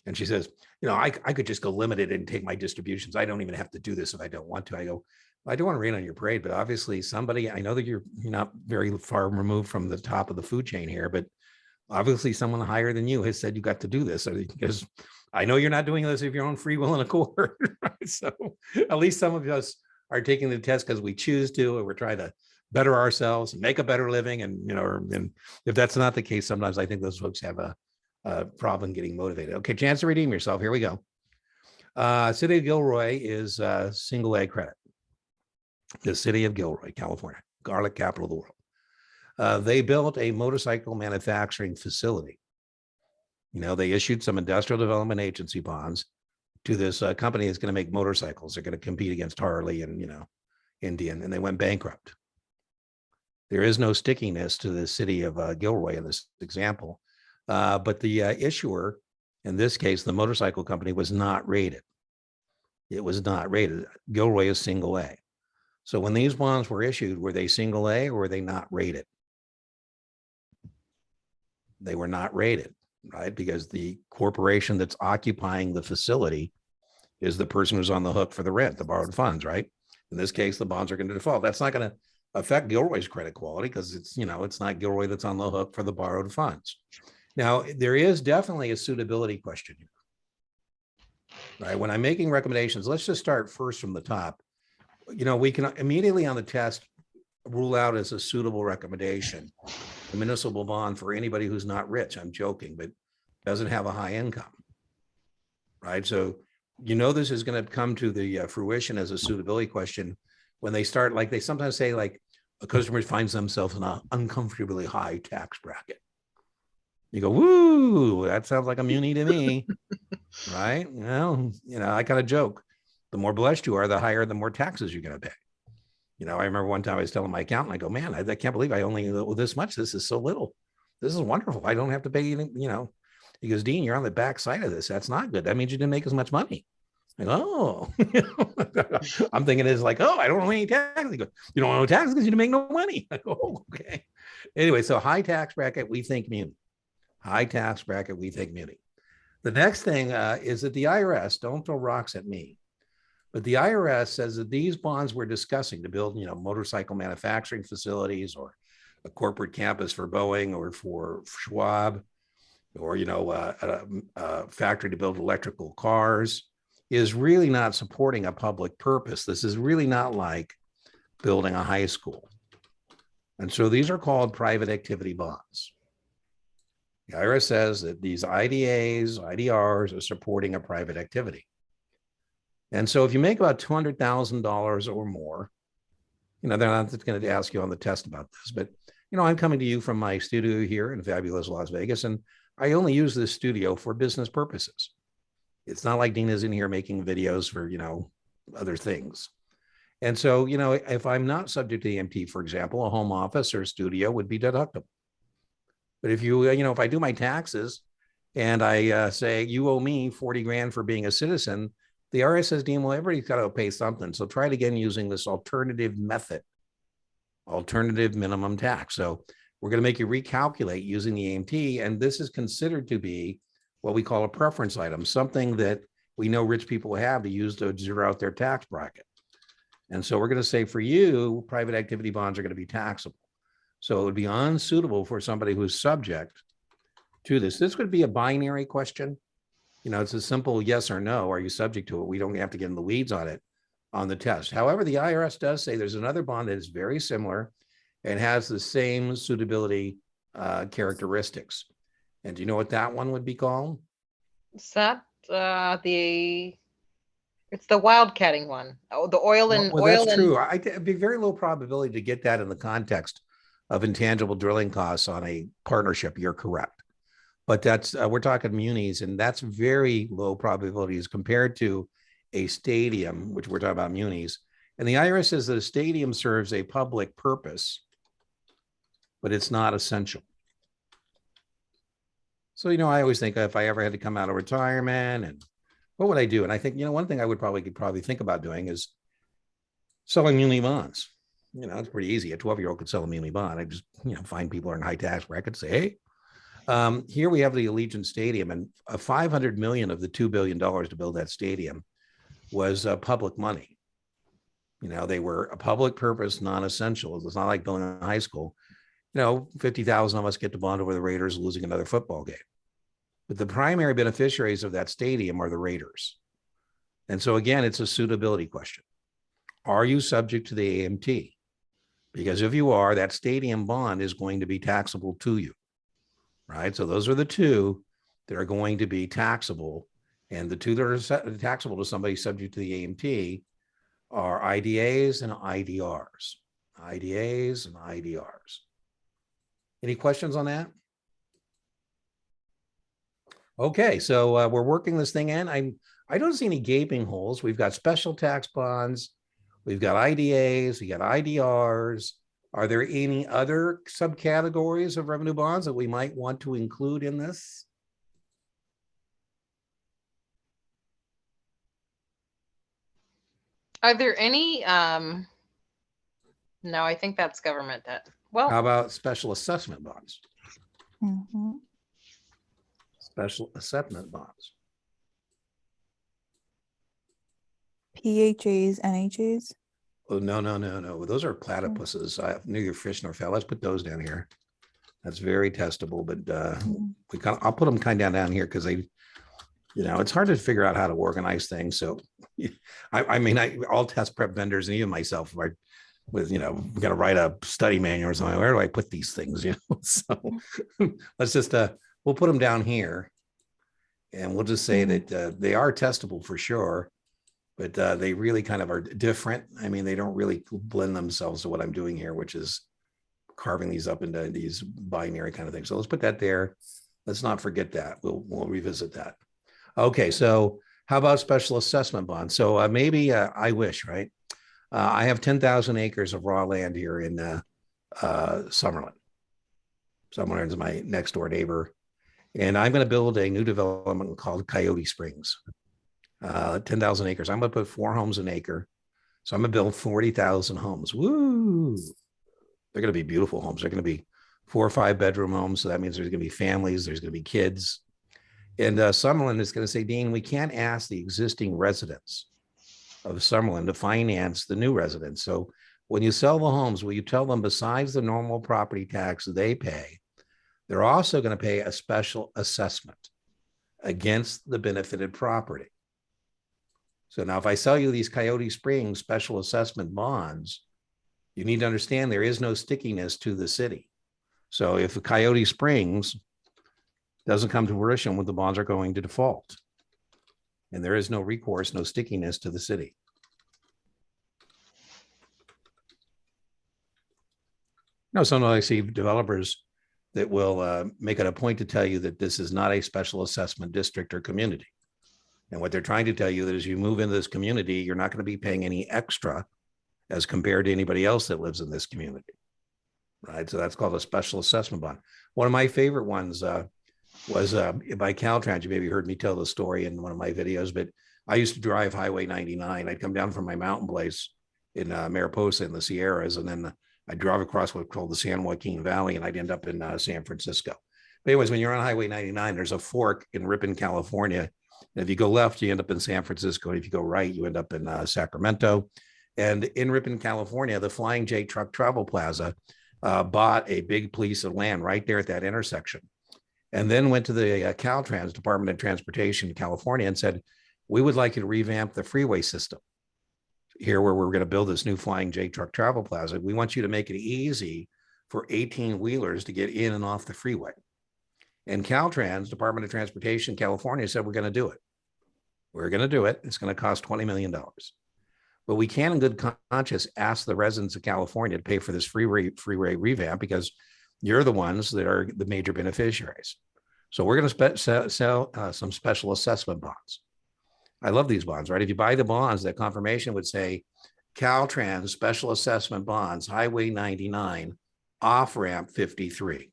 And she says, I could just go limited and take my distributions. I don't even have to do this if I don't want to. I go, I don't want to rain on your parade, but obviously somebody, I know that you're not very far removed from the top of the food chain here, but obviously someone higher than you has said you got to do this, because I know you're not doing this of your own free will and accord. Right? So at least some of us are taking the test because we choose to, or we're trying to better ourselves and make a better living. And, and if that's not the case, sometimes I think those folks have a problem getting motivated. Okay, chance to redeem yourself. Here we go. City of Gilroy is single A credit. The city of Gilroy, California, garlic capital of the world. They built a motorcycle manufacturing facility. They issued some industrial development agency bonds to this company that's going to make motorcycles. They're going to compete against Harley and, Indian, and they went bankrupt. There is no stickiness to the city of Gilroy in this example. But the issuer, in this case, the motorcycle company, was not rated. It was not rated. Gilroy is single A. So when these bonds were issued, were they single A or were they not rated? They were not rated, right? Because the corporation that's occupying the facility is the person who's on the hook for the rent, the borrowed funds, right? In this case, the bonds are going to default. That's not going to affect Gilroy's credit quality because it's, it's not Gilroy that's on the hook for the borrowed funds. Now, there is definitely a suitability question here, right? When I'm making recommendations, let's just start first from the top. We can immediately on the test rule out as a suitable recommendation a municipal bond for anybody who's not rich. I'm joking, but doesn't have a high income, right? So, this is going to come to the fruition as a suitability question when they start, like they sometimes say, like a customer finds themselves in an uncomfortably high tax bracket. You go, woo, that sounds like a muni to me, right? I kind of joke. The more blessed you are, the higher, the more taxes you're going to pay. I remember one time I was telling my accountant, I go, man, I can't believe I only owe this much. This is so little. This is wonderful. I don't have to pay anything, He goes, Dean, you're on the back side of this. That's not good. That means you didn't make as much money. I go, oh, I'm thinking it's like, oh, I don't owe any taxes. He goes, you don't owe taxes because you didn't make no money. I go, oh, okay. Anyway, so high tax bracket, we think muni. High tax bracket, we think muni. The next thing is that the IRS, don't throw rocks at me, but the IRS says that these bonds we're discussing to build, motorcycle manufacturing facilities or a corporate campus for Boeing or for Schwab, or, a factory to build electrical cars, is really not supporting a public purpose. This is really not like building a high school. And so these are called private activity bonds. The IRS says that these IDAs, IDRs are supporting a private activity. And so if you make about $200,000 or more, they're not going to ask you on the test about this, but, I'm coming to you from my studio here in fabulous Las Vegas, and I only use this studio for business purposes. It's not like Dina's in here making videos for, other things. And so, if I'm not subject to the AMT, for example, a home office or studio would be deductible. But if if I do my taxes and I say you owe me 40 grand for being a citizen, the IRS says, Dean, well, everybody's got to pay something. So try it again using this alternative method, alternative minimum tax. So we're going to make you recalculate using the AMT. And this is considered to be what we call a preference item, something that we know rich people have to use to zero out their tax bracket. And so we're going to say for you, private activity bonds are going to be taxable. So it would be unsuitable for somebody who's subject to this. This would be a binary question. It's a simple yes or no. Are you subject to it? We don't have to get in the weeds on it on the test. However, the IRS does say there's another bond that is very similar and has the same suitability characteristics. And do you know what that one would be called? Is that it's the wildcatting one? Oh, the oil and Well, that's true. It'd be very low probability to get that in the context of intangible drilling costs on a partnership. You're correct. But that's we're talking munis, and that's very low probabilities compared to a stadium, which we're talking about munis. And the IRS says that a stadium serves a public purpose, but it's not essential. So, I always think if I ever had to come out of retirement, and what would I do? And I think, one thing I would probably think about doing is selling muni bonds. It's pretty easy. A 12-year-old could sell a muni bond. I just, find people who are in high tax brackets, say, hey, here we have the Allegiant Stadium, and $500 million of the $2 billion to build that stadium was public money. They were a public purpose, non-essential. It's not like building a high school. 50,000 of us get to bond over the Raiders losing another football game. But the primary beneficiaries of that stadium are the Raiders. And so again, it's a suitability question. Are you subject to the AMT? Because if you are, that stadium bond is going to be taxable to you, right? So those are the two that are going to be taxable. And the two that are taxable to somebody subject to the AMT are IDAs and IDRs. IDAs and IDRs. Any questions on that? Okay, so we're working this thing in. I don't see any gaping holes. We've got special tax bonds. We've got IDAs. We got IDRs. Are there any other subcategories of revenue bonds that we might want to include in this? Are there any? No, I think that's government debt. Well, How about special assessment bonds? Mhm. Special assessment bonds. PHAs, NHAs. Oh, no. Those are platypuses. I knew your fish nor fowl. Let's put those down here. That's very testable, but I'll put them kind of down here because they, it's hard to figure out how to organize things. So all test prep vendors and even myself, we got to write a study manual or something. Where do I put these things? So let's just, we'll put them down here and we'll just say that they are testable for sure, but they really kind of are different. I mean, they don't really blend themselves to what I'm doing here, which is carving these up into these binary kind of things. So let's put that there. Let's not forget that. We'll revisit that. Okay, so how about special assessment bonds? So maybe I wish, right? I have 10,000 acres of raw land here in Summerlin. Summerlin is my next door neighbor. And I'm going to build a new development called Coyote Springs. 10,000 acres. I'm going to put 4 homes an acre. So I'm going to build 40,000 homes. Woo! They're going to be beautiful homes. They're going to be 4 or 5 bedroom homes. So that means there's going to be families. There's going to be kids. And Summerlin is going to say, Dean, we can't ask the existing residents of Summerlin to finance the new residents. So when you sell the homes, will you tell them besides the normal property tax they pay, they're also going to pay a special assessment against the benefited property. So now if I sell you these Coyote Springs special assessment bonds, you need to understand there is no stickiness to the city. So if the Coyote Springs doesn't come to fruition, when the bonds are going to default, and there is no recourse, no stickiness to the city. Sometimes I see developers that will make it a point to tell you that this is not a special assessment district or community. And what they're trying to tell you that as you move into this community, you're not going to be paying any extra as compared to anybody else that lives in this community, right? So that's called a special assessment bond. One of my favorite ones was by Caltrans. You maybe heard me tell the story in one of my videos, but I used to drive Highway 99. I'd come down from my mountain place in Mariposa in the Sierras, and then I'd drive across what's called the San Joaquin Valley, and I'd end up in San Francisco. But anyways, when you're on Highway 99, there's a fork in Ripon, California. And if you go left, you end up in San Francisco. And if you go right, you end up in Sacramento. And in Ripon, California, the Flying J Truck Travel Plaza bought a big piece of land right there at that intersection. And then went to the Caltrans, Department of Transportation in California, and said, we would like you to revamp the freeway system here where we're going to build this new Flying J Truck Travel Plaza. We want you to make it easy for 18-wheelers to get in and off the freeway. And Caltrans, Department of Transportation, California, said, we're going to do it. We're going to do it. It's going to cost $20 million. But we can, in good conscience, ask the residents of California to pay for this freeway revamp because you're the ones that are the major beneficiaries. So we're going to sell some special assessment bonds. I love these bonds, right? If you buy the bonds, that confirmation would say Caltrans special assessment bonds, Highway 99, off ramp 53.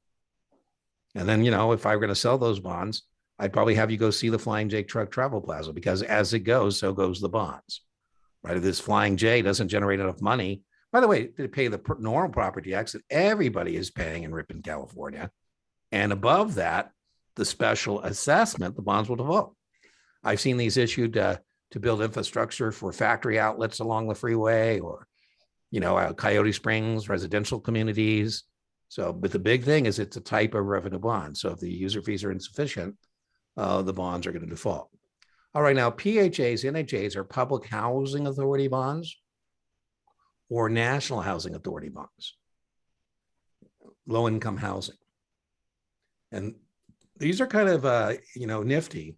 And then, if I were going to sell those bonds, I'd probably have you go see the Flying J Truck Travel Plaza because as it goes, so goes the bonds, right? If this Flying J doesn't generate enough money, by the way, to pay the normal property tax that everybody is paying in Ripon, California, and above that, the special assessment, the bonds will default. I've seen these issued to build infrastructure for factory outlets along the freeway or, Coyote Springs, residential communities. So, but the big thing is it's a type of revenue bond. So if the user fees are insufficient, the bonds are going to default. All right, now PHAs, NHAs are public housing authority bonds or national housing authority bonds, low income housing. And these are kind of, nifty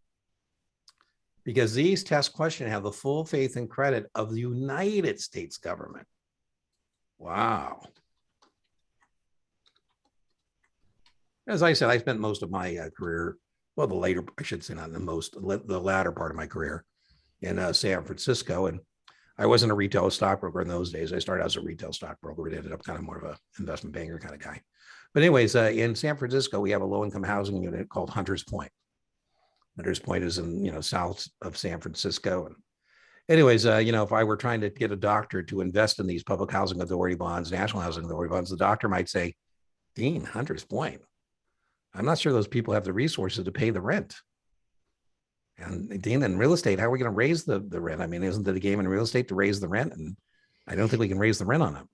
because these test questions have the full faith and credit of the United States government. Wow. As I said, I spent most of my career, well, the latter part of my career in San Francisco. And I wasn't a retail stockbroker in those days. I started as a retail stockbroker, but ended up kind of more of an investment banker kind of guy. But anyways, in San Francisco, we have a low-income housing unit called Hunters Point. Hunters Point is in, south of San Francisco. And anyways, if I were trying to get a doctor to invest in these public housing authority bonds, national housing authority bonds, the doctor might say, Dean, Hunters Point, I'm not sure those people have the resources to pay the rent. And Dean, in real estate, how are we going to raise the rent? I mean, isn't it a game in real estate to raise the rent? And I don't think we can raise the rent on them.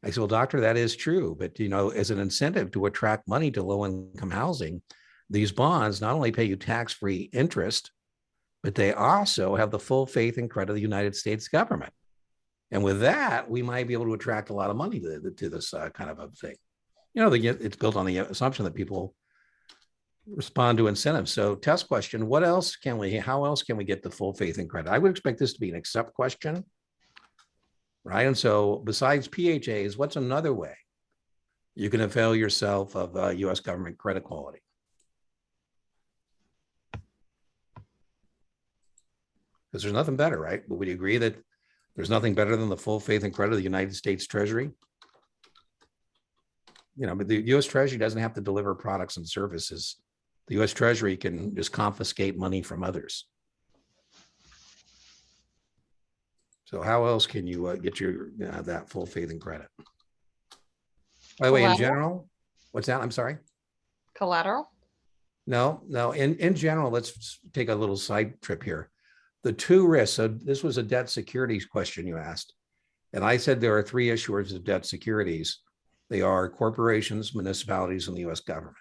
I said, well, doctor, that is true. But, as an incentive to attract money to low income housing, these bonds not only pay you tax-free interest, but they also have the full faith and credit of the United States government. And with that, we might be able to attract a lot of money to this kind of a thing. It's built on the assumption that people respond to incentives. So test question, how else can we get the full faith and credit? I would expect this to be an accept question, right? And so besides PHAs, what's another way you can avail yourself of US government credit quality? Because there's nothing better, right? But would you agree that there's nothing better than the full faith and credit of the United States Treasury? But the US Treasury doesn't have to deliver products and services. The US Treasury can just confiscate money from others. So how else can you get your that full faith and credit? By the way, in general, what's that? I'm sorry. Collateral? No. In general, let's take a little side trip here. The two risks. So this was a debt securities question you asked, and I said there are three issuers of debt securities. They are corporations, municipalities, and the U.S. government.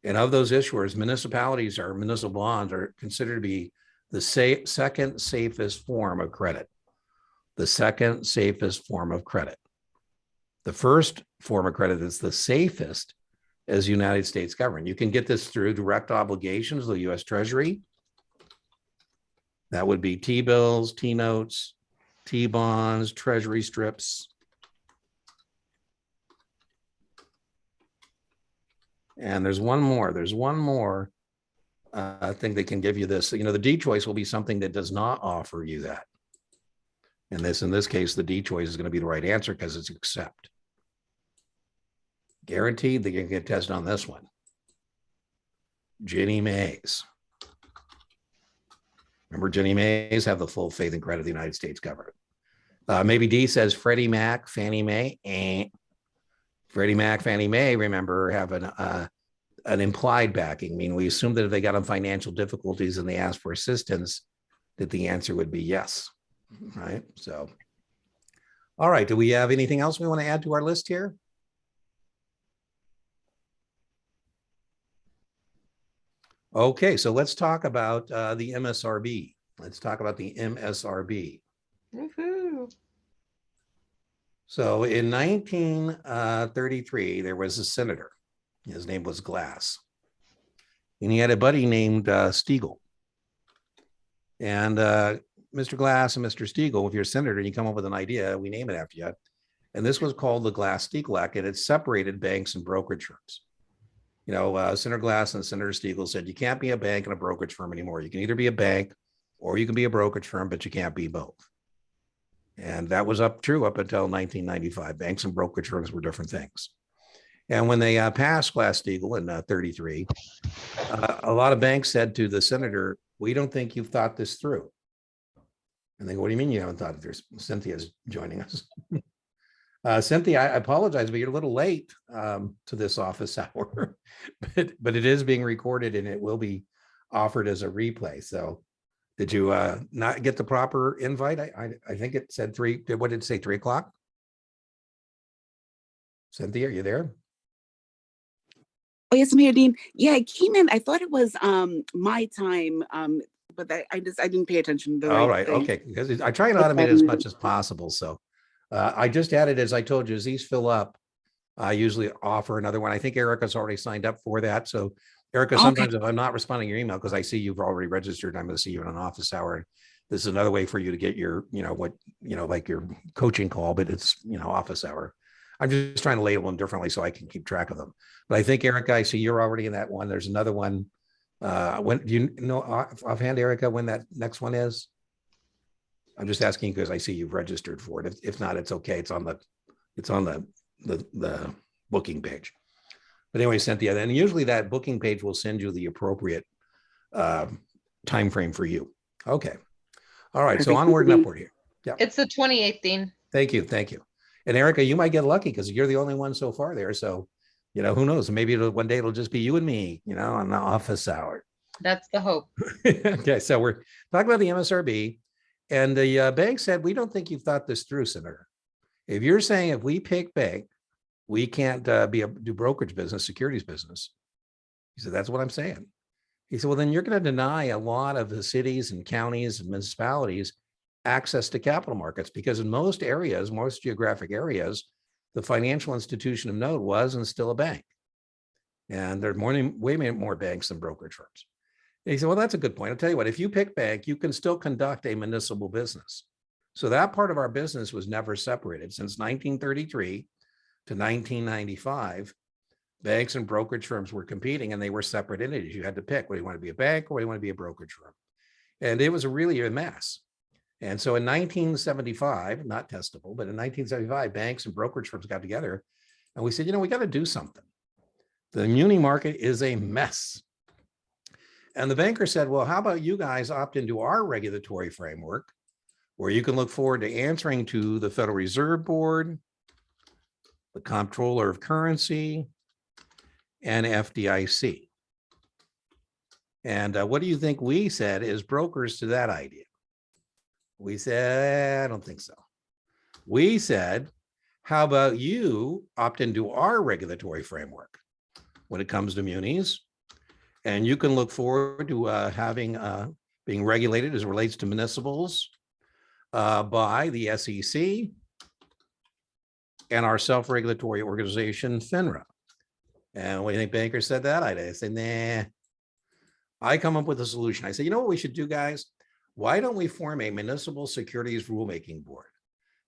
And of those issuers, municipal bonds are considered to be the second safest form of credit. The second safest form of credit. The first form of credit that's the safest is United States government. You can get this through direct obligations of the U.S. Treasury. That would be T-bills, T-notes, T-bonds, Treasury strips. And there's one more. Thing that can give you this. The D choice will be something that does not offer you that. And in this case, the D choice is going to be the right answer because it's accept. Guaranteed that you can get tested on this one. GNMAs. Remember, GNMAs have the full faith and credit of the United States government. Maybe D says Freddie Mac, Fannie Mae. Freddie Mac, Fannie Mae, remember, have an implied backing. I mean, we assume that if they got in financial difficulties and they asked for assistance, that the answer would be yes, right? So, all right. Do we have anything else we want to add to our list here? Okay, so let's talk about the MSRB. Let's talk about the MSRB. Woohoo. So in 1933, there was a senator. His name was Glass. And he had a buddy named Stiegel. And Mr. Glass and Mr. Stiegel, if you're a senator and you come up with an idea, we name it after you. And this was called the Glass-Steagall Act, and it separated banks and brokerage firms. Senator Glass and Senator Stiegel said, you can't be a bank and a brokerage firm anymore. You can either be a bank or you can be a brokerage firm, but you can't be both. And that was true up until 1995. Banks and brokerage firms were different things. And when they passed Glass-Steagall in 33, a lot of banks said to the senator, we don't think you've thought this through. And they go, what do you mean you haven't thought it through? Cynthia's joining us. Cynthia, I apologize, but you're a little late to this office hour, but it is being recorded and it will be offered as a replay. So did you not get the proper invite? I think it said 3. What did it say, 3 o'clock? Cynthia, are you there? Oh, yes, I'm here, Dean. Yeah, I came in. I thought it was my time, but I didn't pay attention to the All right right, thing. okay. Because I try and automate as much as possible. So I just added, as I told you, as these fill up, I usually offer another one. I think Erica's already signed up for that. So Erica, sometimes if I'm not responding to your email, because I see you've already registered, I'm going to see you in an office hour. This is another way for you to get your, like your coaching call, but it's, office hour. I'm just trying to label them differently so I can keep track of them. But I think, Erica, I see you're already in that one. There's another one. When do you know offhand, Erica, when that next one is? I'm just asking because I see you've registered for it. If not, it's okay. It's on the booking page. But anyway, Cynthia, then usually that booking page will send you the appropriate time frame for you. Okay. All right. So onward and upward here. Yeah. It's the 28th, Dean. Thank you. Thank you. And Erica, you might get lucky because you're the only one so far there. So, who knows? Maybe one day it'll just be you and me, on the office hour. That's the hope. Okay, so we're talking about the MSRB, and the bank said, we don't think you've thought this through, Senator. If you're saying if we pick bank, we can't do brokerage business, securities business. He said, that's what I'm saying. He said, well, then you're going to deny a lot of the cities and counties and municipalities access to capital markets, because in most areas, most geographic areas, the financial institution of note was and still a bank. And there are way more banks than brokerage firms. And he said, well, that's a good point. I'll tell you what, if you pick bank, you can still conduct a municipal business. So that part of our business was never separated. Since 1933 to 1995, banks and brokerage firms were competing, and they were separate entities. You had to pick whether you want to be a bank or whether you want to be a brokerage firm. And it was really a mess. And so in 1975, not testable, but in 1975, banks and brokerage firms got together and we said, we got to do something. The muni market is a mess. And the banker said, well, how about you guys opt into our regulatory framework where you can look forward to answering to the Federal Reserve Board, the Comptroller of Currency, and FDIC. And what do you think we said as brokers to that idea? We said, I don't think so. We said, how about you opt into our regulatory framework when it comes to munis? And you can look forward to being regulated as it relates to municipals by the SEC and our self-regulatory organization, FINRA. And what do you think bankers said that? I said, nah. I come up with a solution. I said, you know what we should do, guys? Why don't we form a municipal securities rulemaking board?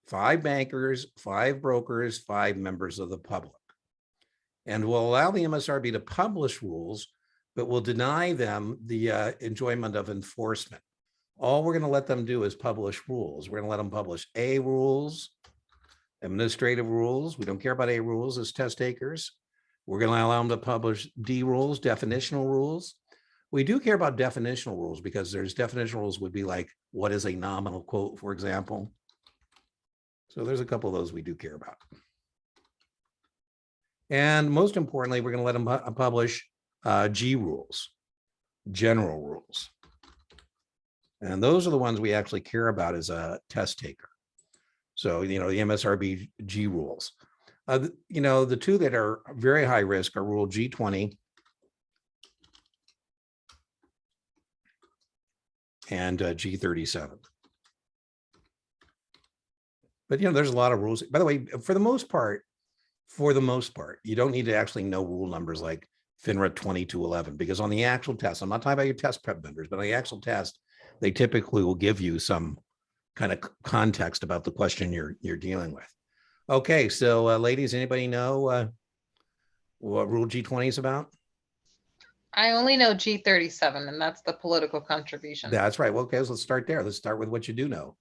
5 bankers, 5 brokers, 5 members of the public. And we'll allow the MSRB to publish rules, but we'll deny them the enjoyment of enforcement. All we're going to let them do is publish rules. We're going to let them publish A rules, administrative rules. We don't care about A rules as test takers. We're going to allow them to publish D rules, definitional rules. We do care about definitional rules because there's definitional rules would be like, what is a nominal quote, for example? So there's a couple of those we do care about. And most importantly, we're going to let them publish G rules, general rules. And those are the ones we actually care about as a test taker. So, the MSRB G rules. The 2 that are very high risk are rule G20 and G37. But, there's a lot of rules. By the way, for the most part, you don't need to actually know rule numbers like FINRA 2211, because on the actual test, I'm not talking about your test prep vendors, but on the actual test, they typically will give you some kind of context about the question you're dealing with. Okay, so ladies, anybody know what rule G20 is about? I only know G37, and that's the political contribution. That's right. Well, okay, so let's start there. Let's start with what you do know.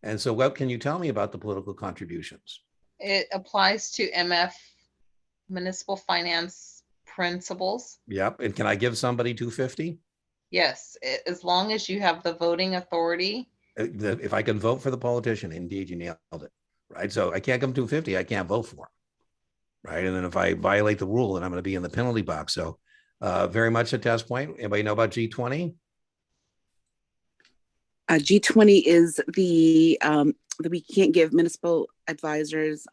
And so what can you tell me about the political contributions? It applies to MF, municipal finance principles. Yep. And can I give somebody 250? Yes, as long as you have the voting authority. If I can vote for the politician, indeed, you nailed it. Right. So I can't come 250. I can't vote for him. Right. And then if I violate the rule, then I'm going to be in the penalty box. So very much a test point. Anybody know about G20? G20 is the that we can't give municipal advisors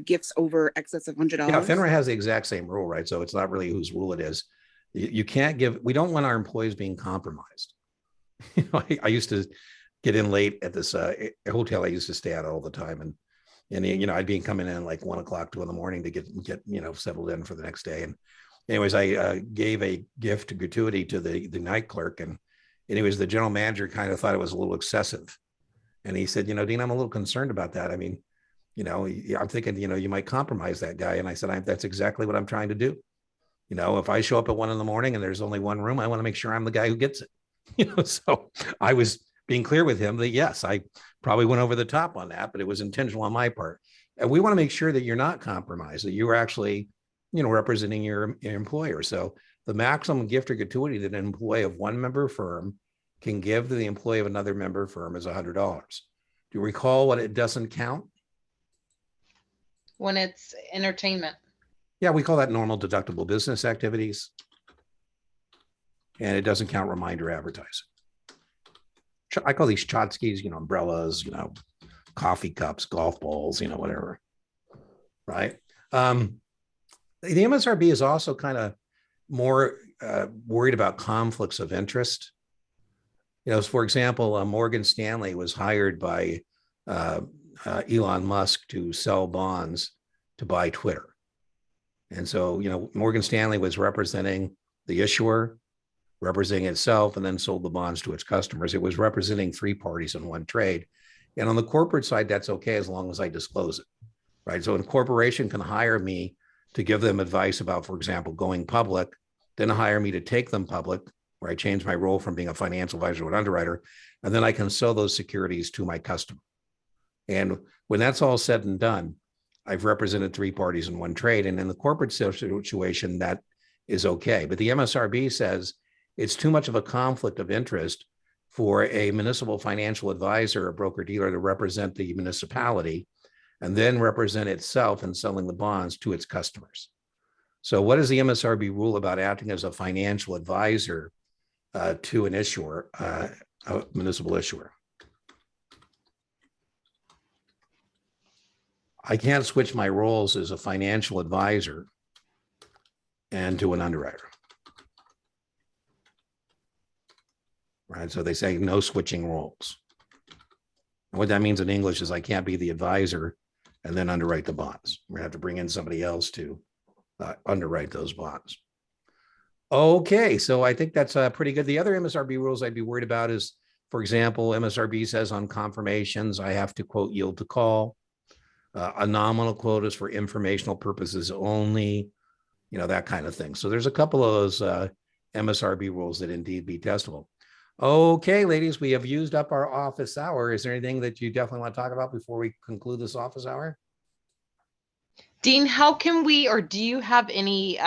gifts over excess of $100. Yeah, FINRA has the exact same rule, right? So it's not really whose rule it is. You can't give. We don't want our employees being compromised. I used to get in late at this hotel I used to stay at all the time, and I'd be coming in like 1 o'clock, 2 in the morning to get settled in for the next day. And anyways, I gave a gift gratuity to the night clerk, and anyways, the general manager kind of thought it was a little excessive. And he said, Dean, I'm a little concerned about that. I mean, I'm thinking, you might compromise that guy. And I said, that's exactly what I'm trying to do. If I show up at 1 in the morning and there's only one room, I want to make sure I'm the guy who gets it. So I was being clear with him that, yes, I probably went over the top on that, but it was intentional on my part. And we want to make sure that you're not compromised, that you're actually, representing your employer. So the maximum gift or gratuity that an employee of one member firm can give to the employee of another member firm is $100. Do you recall what it doesn't count? When it's entertainment. Yeah, we call that normal deductible business activities. and it doesn't count reminder advertising. I call these tchotchkes, umbrellas, coffee cups, golf balls, whatever. Right. The MSRB is also kind of more worried about conflicts of interest. For example, Morgan Stanley was hired by Elon Musk to sell bonds to buy Twitter. And so, Morgan Stanley was representing the issuer, representing itself, and then sold the bonds to its customers. It was representing three parties in one trade. And on the corporate side, that's okay as long as I disclose it, right? So a corporation can hire me to give them advice about, for example, going public, then hire me to take them public, where I change my role from being a financial advisor to an underwriter, and then I can sell those securities to my customer. And when that's all said and done, I've represented three parties in one trade. And in the corporate situation, that is okay. But the MSRB says it's too much of a conflict of interest for a municipal financial advisor or broker dealer to represent the municipality and then represent itself in selling the bonds to its customers. So what does the MSRB rule about acting as a financial advisor to an issuer, a municipal issuer? I can't switch my roles as a financial advisor and to an underwriter. Right, so they say no switching roles. And what that means in English is I can't be the advisor and then underwrite the bonds. We're gonna have to bring in somebody else to underwrite those bonds. Okay, so I think that's pretty good. The other MSRB rules I'd be worried about is, for example, MSRB says on confirmations, I have to quote yield to call. A nominal quote is for informational purposes only, that kind of thing. So there's a couple of those MSRB rules that indeed be testable. Okay, ladies, we have used up our office hour. Is there anything that you definitely want to talk about before we conclude this office hour? Dean, how can we, or do you have any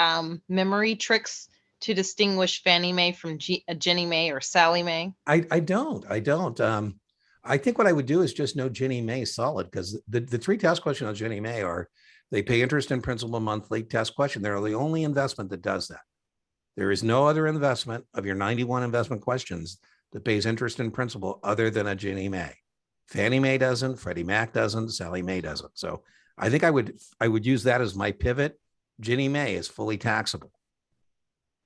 memory tricks to distinguish Fannie Mae from Ginnie Mae or Sally Mae? I don't. I think what I would do is just know Ginnie Mae solid, because the three test questions on Ginnie Mae are they pay interest and principal monthly. Test question. They're the only investment that does that. There is no other investment of your 91 investment questions that pays interest and principal other than a Ginnie Mae. Fannie Mae doesn't, Freddie Mac doesn't, Sally Mae doesn't. So I think I would use that as my pivot. Ginnie Mae is fully taxable,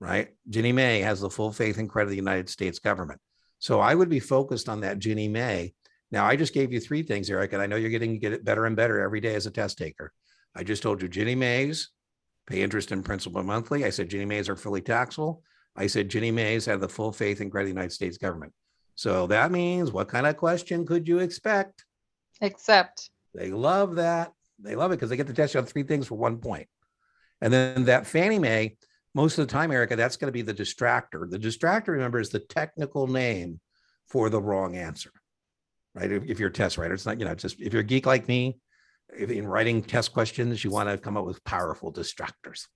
right? Ginnie Mae has the full faith and credit of the United States government. So I would be focused on that Ginnie Mae. Now, I just gave you three things, Eric, and I know you're getting to get it better and better every day as a test taker. I just told you Ginnie Mae's pay interest and principal monthly. I said Ginnie Mae's are fully taxable. I said Ginnie Mae's have the full faith and credit of the United States government. So that means what kind of question could you expect? Except. They love that. They love it because they get to test you on three things for 1 point. And then that Fannie Mae, most of the time, Erica, that's going to be the distractor. The distractor, remember, is the technical name for the wrong answer, right? If you're a test writer, it's not, just if you're a geek like me, if in writing test questions, you want to come up with powerful distractors.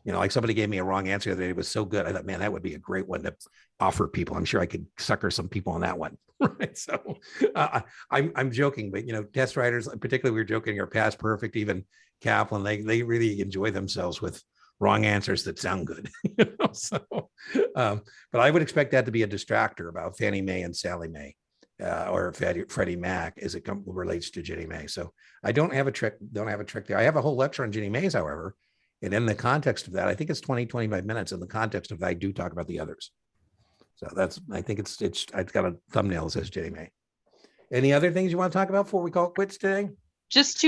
Like somebody gave me a wrong answer the other day. It was so good. I thought, man, that would be a great one to offer people. I'm sure I could sucker some people on that one. Right. So I'm joking, but test writers, particularly we were joking, are past perfect. Even Kaplan, they really enjoy themselves with wrong answers that sound good. So, but I would expect that to be a distractor about Fannie Mae and Sally Mae. Or Freddie Mac as it relates to Ginnie Mae. So I don't have a trick there. I have a whole lecture on Ginnie Mae's, however, and in the context of that, I think it's 25 minutes. In the context of that, I do talk about the others. So I think I've got a thumbnail that says Ginnie Mae. Any other things you want to talk about before we call it quits today? Just